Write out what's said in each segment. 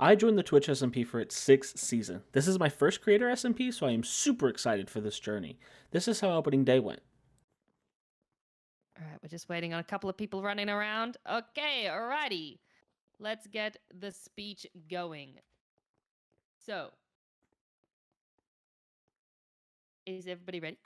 I joined the Twitch SMP for its 6th season. This is my first creator SMP, so I am super excited for this journey. This is how opening day went. All right, we're just waiting on a couple of people running around. Okay, alrighty. Let's get the speech going. So, is everybody ready?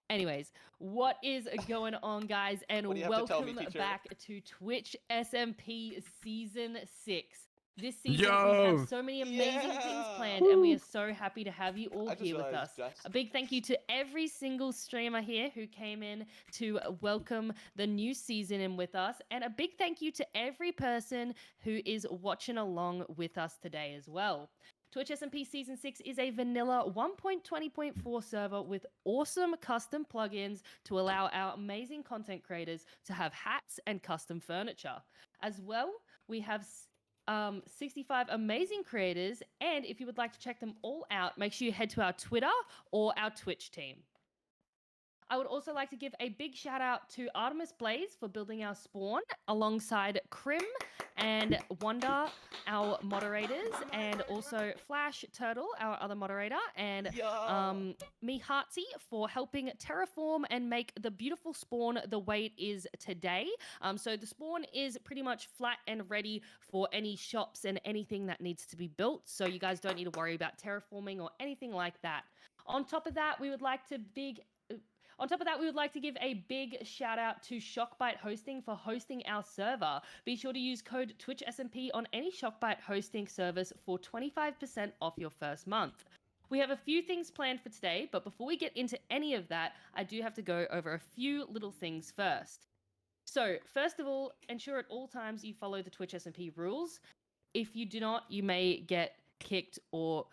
Anyways, what is going on, guys? And welcome back to Twitch SMP Season 6. This season, we have so many amazing things planned, and we are so happy to have you all here with us. A big thank you to every single streamer here who came in to welcome the new season in with us, and a big thank you to every person who is watching along with us today as well. TwitchSMP Season 6 is a vanilla 1.20.4 server with awesome custom plugins to allow our amazing content creators to have hats and custom furniture. As well, we have 65 amazing creators, and if you would like to check them all out, make sure you head to our Twitter or our Twitch team. I would also like to give a big shout out to Artemis Blaze for building our spawn alongside Krim and Wanda, our moderators, and also Flash Turtle, our other moderator, and me Heartsy for helping terraform and make the beautiful spawn the way it is today. So the spawn is pretty much flat and ready for any shops and anything that needs to be built. So you guys don't need to worry about terraforming or anything like that. On top of that, we would like to give a big shout out to Shockbyte Hosting for hosting our server. Be sure to use code TwitchSMP on any Shockbyte hosting service for 25% off your first month. We have a few things planned for today, but before we get into any of that, I do have to go over a few little things first. So, first of all, ensure at all times you follow the TwitchSMP rules. If you do not, you may get kicked or,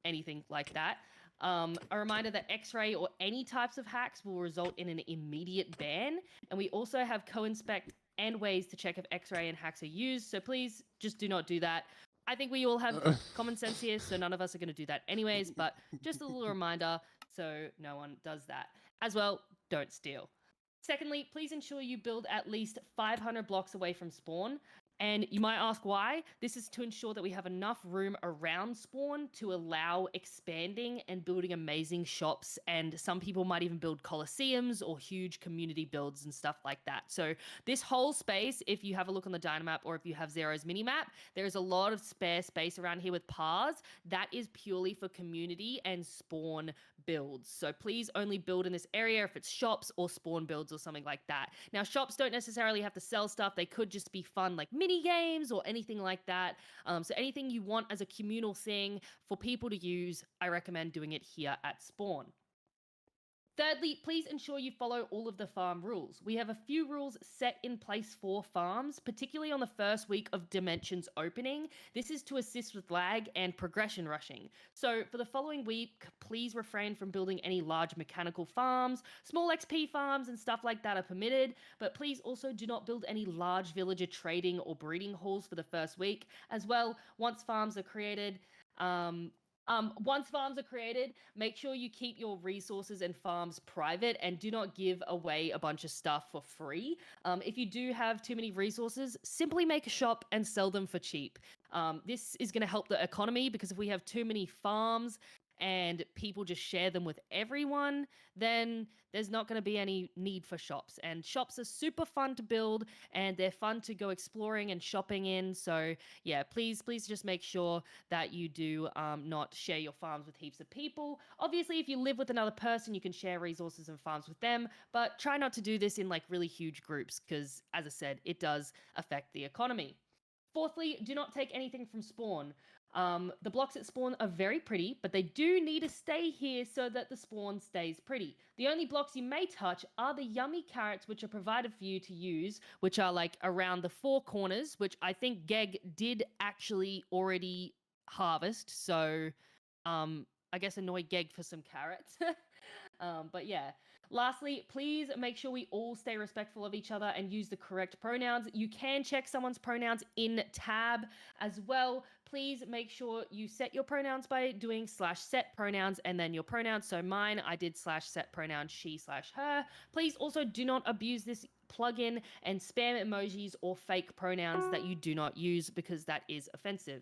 anything like that. A reminder that X-ray or any types of hacks will result in an immediate ban. And we also have co-inspect and ways to check if X-ray and hacks are used. So please just do not do that. I think we all have common sense here, so none of us are going to do that anyways. But just a little reminder so no one does that. As well, don't steal. Secondly, please ensure you build at least 500 blocks away from spawn. And you might ask why. This is to ensure that we have enough room around spawn to allow expanding and building amazing shops. And some people might even build coliseums or huge community builds and stuff like that. So this whole space, if you have a look on the Dynamap or if you have Zero's minimap, there's a lot of spare space around here with paths. That is purely for community and spawn builds. So please only build in this area if it's shops or spawn builds or something like that. Now, shops don't necessarily have to sell stuff. They could just be fun like mini games or anything like that. So anything you want as a communal thing for people to use, I recommend doing it here at spawn. Thirdly, please ensure you follow all of the farm rules. We have a few rules set in place for farms, particularly on the first week of Dimensions opening. This is to assist with lag and progression rushing. So for the following week, please refrain from building any large mechanical farms. Small XP farms and stuff like that are permitted, but please also do not build any large villager trading or breeding halls for the first week. As well, once farms are created, make sure you keep your resources and farms private and do not give away a bunch of stuff for free. If you do have too many resources, simply make a shop and sell them for cheap. This is going to help the economy because if we have too many farms and people just share them with everyone, then there's not going to be any need for shops. And shops are super fun to build and they're fun to go exploring and shopping in. So yeah, please just make sure that you do not share your farms with heaps of people. Obviously, if you live with another person, you can share resources and farms with them, but try not to do this in like really huge groups because, as I said, it does affect the economy. Fourthly, do not take anything from spawn. The blocks at spawn are very pretty, but they do need to stay here so that the spawn stays pretty. The only blocks you may touch are the yummy carrots which are provided for you to use, which are like around the 4 corners, which I think Geg did actually already harvest. So I guess annoy Geg for some carrots. But yeah. Lastly, please make sure we all stay respectful of each other and use the correct pronouns. You can check someone's pronouns in tab as well. Please make sure you set your pronouns by doing /set pronouns and then your pronouns. So mine, I did /set pronoun she/her. Please also do not abuse this plugin and spam emojis or fake pronouns that you do not use because that is offensive.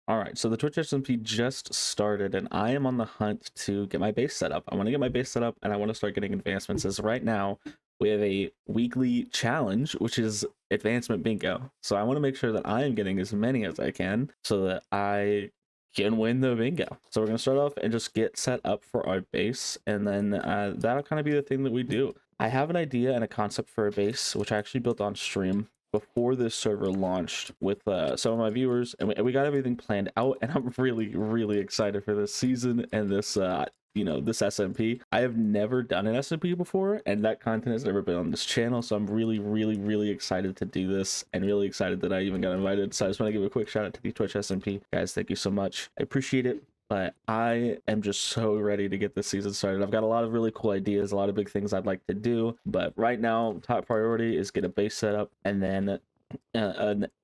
All right, so the TwitchSMP just started, and I am on the hunt to get my base set up. I want to get my base set up, and I want to start getting advancements. As right now, we have a weekly challenge, which is advancement bingo. So I want to make sure that I am getting as many as I can so that I can win the bingo. So we're going to start off and just get set up for our base, and then that'll kind of be the thing that we do. I have an idea and a concept for a base, which I actually built on stream before this server launched with some of my viewers, and we got everything planned out, and I'm really excited for this season and this this SMP. I have never done an SMP before, and that content has never been on this channel, so I'm really excited to do this, and really excited that I even got invited. So I just want to give a quick shout out to the Twitch SMP guys. Thank you so much. I appreciate it. But I am just so ready to get this season started. I've got a lot of really cool ideas, a lot of big things I'd like to do. But right now, top priority is get a base set up. And then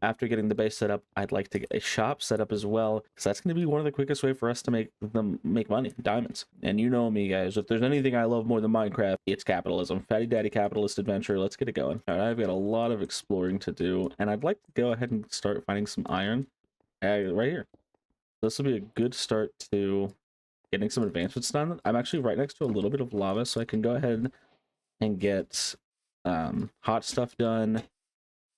after getting the base set up, I'd like to get a shop set up as well. Because that's going to be one of the quickest way for us to make money, diamonds. And you know me, guys. If there's anything I love more than Minecraft, it's capitalism. Fatty Daddy Capitalist Adventure. Let's get it going. All right, I've got a lot of exploring to do. And I'd like to go ahead and start finding some iron right here. This will be a good start to getting some advancements done. I'm actually right next to a little bit of lava, so I can go ahead and get hot stuff done.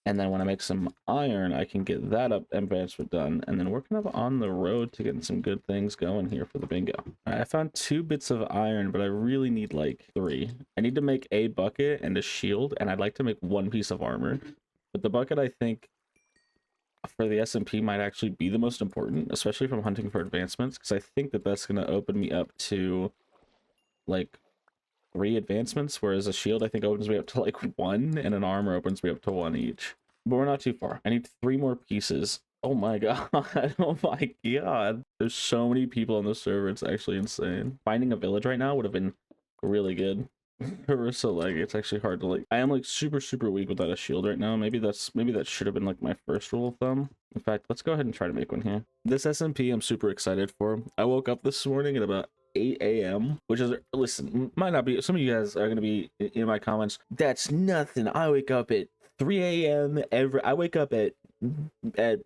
And then when I make some iron, I can get that advancement done. And then we're kind of on the road to getting some good things going here for the bingo. All right, I found 2 bits of iron, but I really need like 3. I need to make a bucket and a shield, and I'd like to make 1 piece of armor. But the bucket, I think, for the SMP might actually be the most important, especially from hunting for advancements, because I think that that's going to open me up to like 3 advancements, whereas a shield I think opens me up to like 1, and an armor opens me up to 1 each. But we're not too far. I need 3 more pieces. Oh my god. Oh my god. There's so many people on the server, it's actually insane. Finding a village right now would have been really good. So like it's actually hard to like, I am like super weak without a shield right now. Maybe that should have been like my first rule of thumb. In fact, let's go ahead and try to make one here. This SMP I'm super excited for. I woke up this morning at about 8 a.m, which is, listen, might not be, some of you guys are gonna be in my comments, that's nothing. I wake up at 3 a.m. I wake up at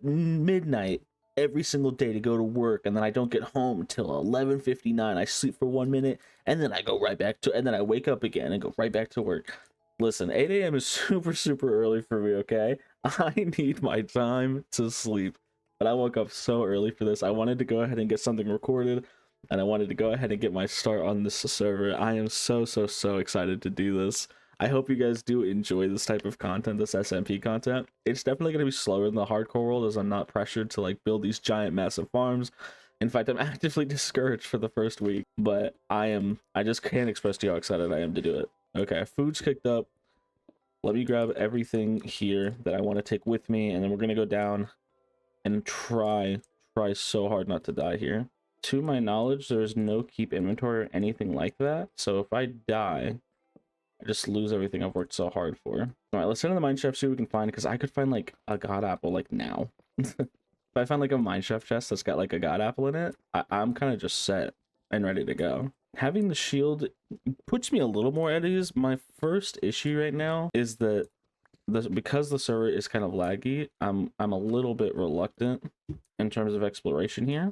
midnight every single day to go to work, and then I don't get home till 11:59. I sleep for 1 minute, and then I go right back to, and then I wake up again and go right back to work. Listen, 8 a.m. is super early for me, okay? I need my time to sleep. But I woke up so early for this. I wanted to go ahead and get something recorded, and I wanted to go ahead and get my start on this server. I am so excited to do this. I hope you guys do enjoy this type of content, this SMP content. It's definitely going to be slower than the hardcore world, as I'm not pressured to like build these giant massive farms. In fact, I'm actively discouraged for the first week, but I just can't express to you how excited I am to do it. Okay, food's cooked up. Let me grab everything here that I want to take with me, and then we're going to go down and try so hard not to die here. To my knowledge, there is no keep inventory or anything like that, so if I die, I just lose everything I've worked so hard for. All right, let's head to the mineshaft, see what we can find, because I could find like a god apple like now. If I find like a mineshaft chest that's got like a god apple in it, I'm kind of just set and ready to go. Having the shield puts me a little more at ease. My first issue right now is that because the server is kind of laggy, I'm a little bit reluctant in terms of exploration here,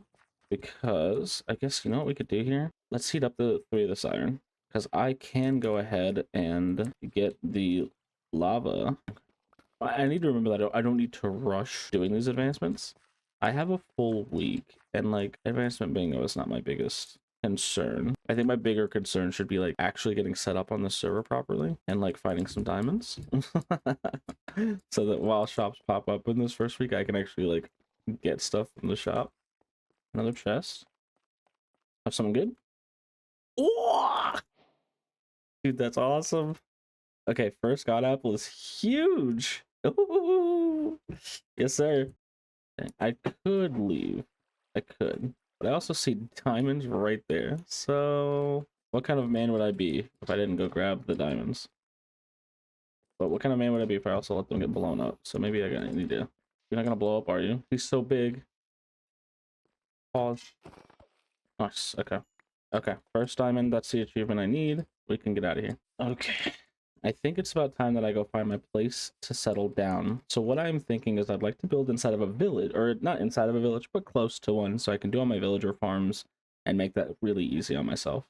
because I guess, you know what we could do here? Let's heat up the 3 of this iron, because I can go ahead and get the lava. I need to remember that I don't need to rush doing these advancements. I have a full week, and like advancement bingo is not my biggest concern. I think my bigger concern should be like actually getting set up on the server properly and like finding some diamonds so that while shops pop up in this first week, I can actually like get stuff from the shop. Another chest. Have something good. Oh! Dude, that's awesome. Okay, first god apple is huge. Ooh. Yes, sir. I could leave. I could. But I also see diamonds right there. So what kind of man would I be if I didn't go grab the diamonds? But what kind of man would I be if I also let them get blown up? So maybe I need to. You're not gonna blow up, are you? He's so big. Pause. Nice. Okay. Okay. First diamond. That's the achievement I need. We can get out of here. Okay. I think it's about time that I go find my place to settle down. So what I'm thinking is I'd like to build inside of a village, or not inside of a village, but close to one, so I can do all my villager farms and make that really easy on myself.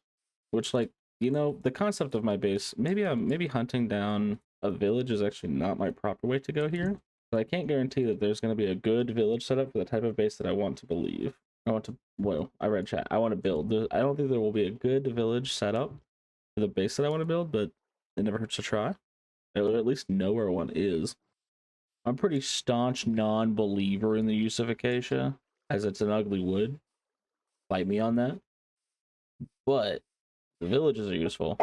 Which, like, you know, the concept of my base, maybe hunting down a village is actually not my proper way to go here. But I can't guarantee that there's going to be a good village setup for the type of base that I want to believe. Well, I read chat. I want to build. I don't think there will be a good village setup for the base that I want to build, but it never hurts to try. Or at least know where one is. I'm a pretty staunch non-believer in the use of acacia, as it's an ugly wood. Fight me on that. But the villages are useful.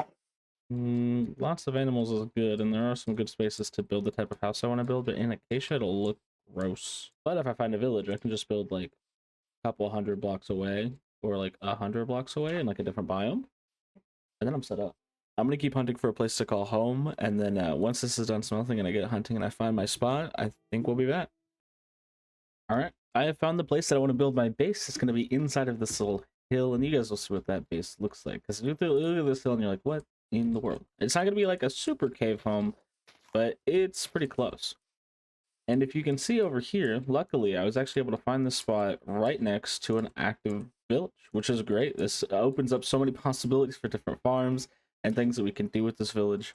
Lots of animals is good, and there are some good spaces to build the type of house I want to build, but in acacia it'll look gross. But if I find a village, I can just build like a couple 100 blocks away, or like 100 blocks away in like a different biome, and then I'm set up. I'm gonna keep hunting for a place to call home, and then once this is done smelting and I get hunting and I find my spot, I think we'll be back. All right, I have found the place that I want to build my base. It's gonna be inside of this little hill, and you guys will see what that base looks like. Because you look at this hill and you're like, what in the world? It's not gonna be like a super cave home, but it's pretty close. And if you can see over here, luckily I was actually able to find this spot right next to an active village, which is great. This opens up so many possibilities for different farms and things that we can do with this village,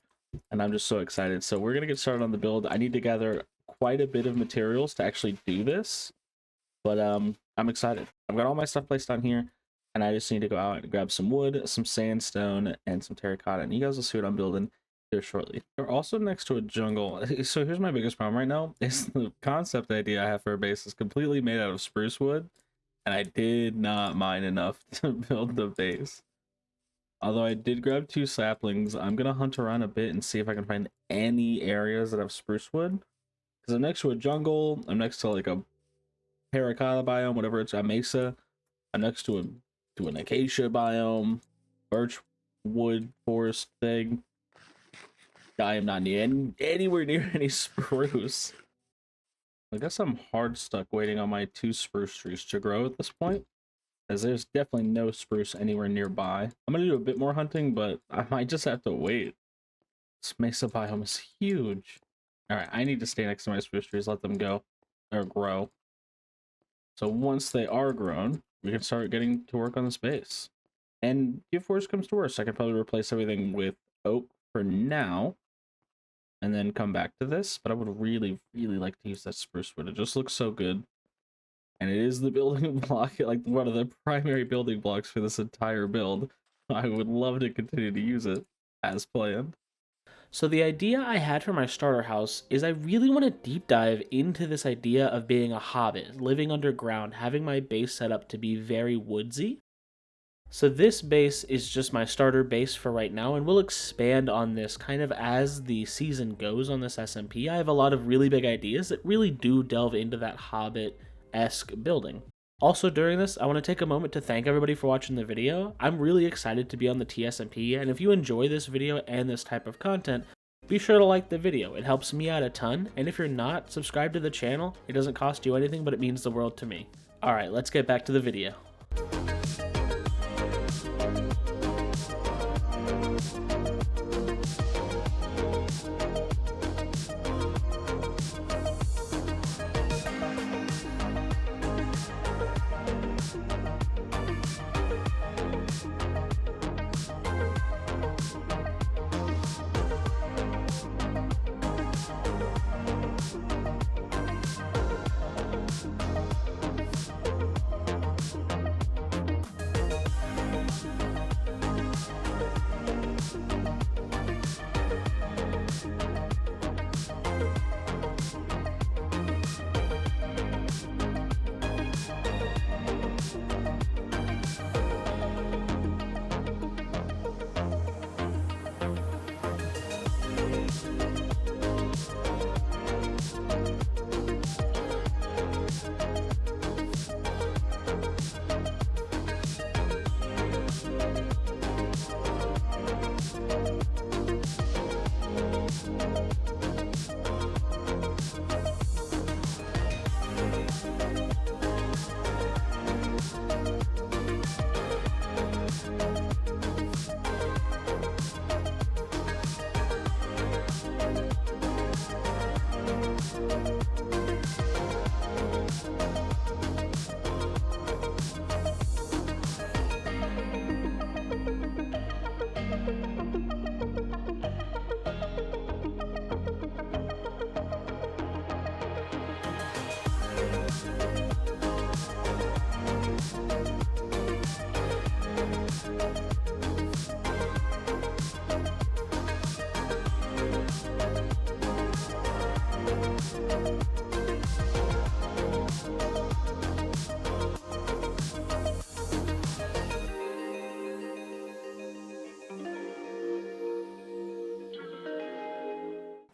and I'm just so excited. So we're gonna get started on the build. I need to gather quite a bit of materials to actually do this, but I'm excited. I've got all my stuff placed on here, and I just need to go out and grab some wood, some sandstone, and some terracotta, and you guys will see what I'm building here shortly. We're also next to a jungle. So here's my biggest problem right now, is the concept idea I have for a base is completely made out of spruce wood, and I did not mine enough to build the base. Although I did grab 2 saplings, I'm gonna hunt around a bit and see if I can find any areas that have spruce wood. Because I'm next to a jungle, I'm next to like a terracotta biome, whatever it's a mesa. I'm next to an acacia biome, birch wood forest thing. I am not anywhere near any spruce. I guess I'm hard stuck waiting on my 2 spruce trees to grow at this point, as there's definitely no spruce anywhere nearby. I'm gonna do a bit more hunting, but I might just have to wait. This mesa biome is huge. Alright, I need to stay next to my spruce trees, let them go, or grow. So once they are grown, we can start getting to work on the space. And if worse comes to worse, I can probably replace everything with oak for now, and then come back to this. But I would really, really like to use that spruce wood. It just looks so good. And it is the building block, like one of the primary building blocks for this entire build. I would love to continue to use it as planned. So the idea I had for my starter house is I really want to deep dive into this idea of being a hobbit, living underground, having my base set up to be very woodsy. So this base is just my starter base for right now, and we'll expand on this kind of as the season goes on this SMP. I have a lot of really big ideas that really do delve into that hobbit-esque building. Also during this, I want to take a moment to thank everybody for watching the video. I'm really excited to be on the TSMP, and if you enjoy this video and this type of content, be sure to like the video. It helps me out a ton, and if you're not, subscribe to the channel. It doesn't cost you anything, but it means the world to me. Alright, let's get back to the video.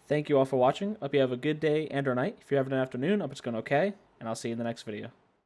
Thank you all for watching. Hope you have a good day and or night. If you're having an afternoon, hope it's going okay, and I'll see you in the next video.